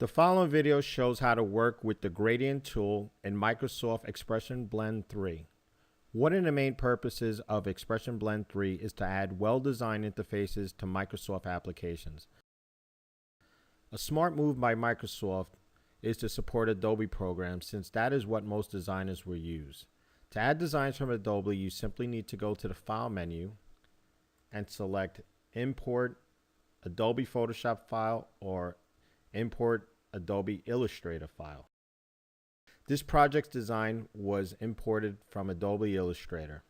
The following video shows how to work with the gradient tool in Microsoft Expression Blend 3. One of the main purposes of Expression Blend 3 is to add well-designed interfaces to Microsoft applications. A smart move by Microsoft is to support Adobe programs, since that is what most designers will use. To add designs from Adobe, you simply need to go to the File menu and select Import Adobe Photoshop File or Import Adobe Illustrator file. This project's design was imported from Adobe Illustrator,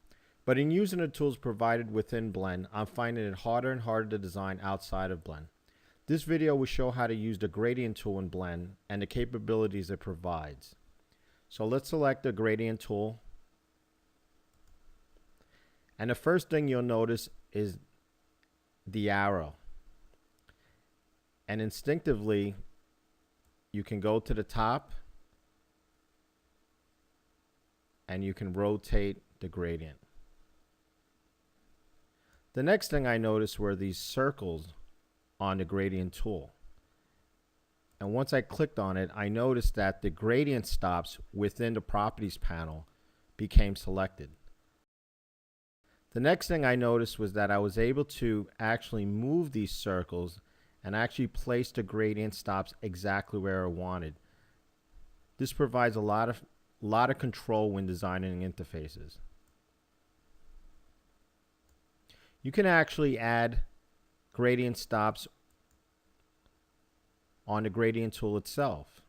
but in using the tools provided within Blend, I'm finding it harder and harder to design outside of Blend. This video will show how to use the gradient tool in Blend and the capabilities it provides. So let's select the gradient tool, and the first thing you'll notice is the arrow. And instinctively, you can go to the top and you can rotate the gradient. The next thing I noticed were these circles on the gradient tool. And once I clicked on it, I noticed that the gradient stops within the properties panel became selected. The next thing I noticed was that I was able to actually move these circles and actually place the gradient stops exactly where I wanted. This provides a lot of control when designing interfaces. You can actually add gradient stops on the gradient tool itself.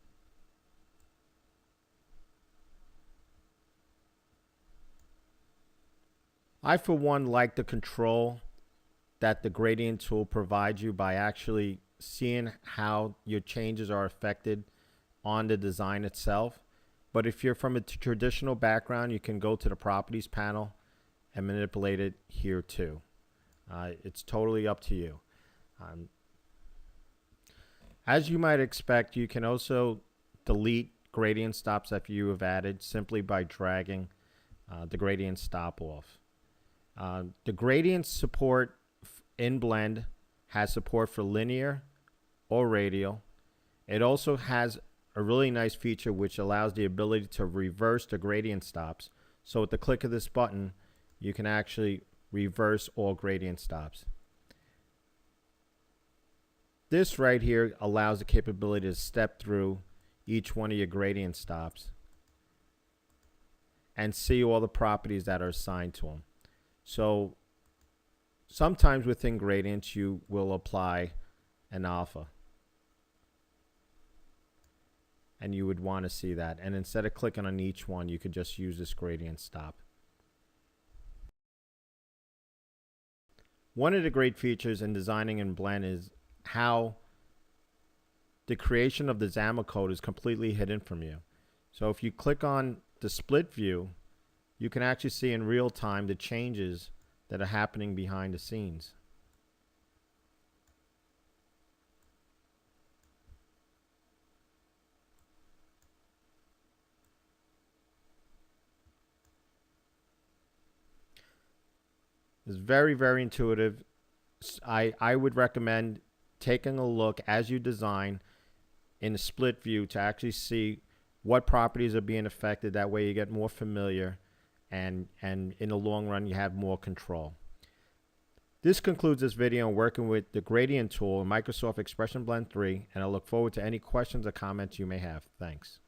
I, for one, like the control that the gradient tool provides you by actually seeing how your changes are affected on the design itself. But if you're from a traditional background, you can go to the properties panel and manipulate it here too. It's totally up to you. As you might expect, you can also delete gradient stops that you have added simply by dragging the gradient stop off. The gradient support in Blend has support for linear or radial. It also has a really nice feature which allows the ability to reverse the gradient stops. So with the click of this button, you can actually reverse all gradient stops. This right here allows the capability to step through each one of your gradient stops and see all the properties that are assigned to them. So sometimes within gradients you will apply an alpha, and you would want to see that, and instead of clicking on each one, you could just use this gradient stop. One of the great features in designing in Blend is how the creation of the XAML code is completely hidden from you. So if you click on the split view, you can actually see in real time the changes that are happening behind the scenes. It's very, very intuitive. I would recommend taking a look as you design in the split view to actually see what properties are being affected. That way you get more familiar, and in the long run you have more control. This concludes this video on working with the gradient tool in Microsoft Expression Blend 3, and I look forward to any questions or comments you may have. Thanks.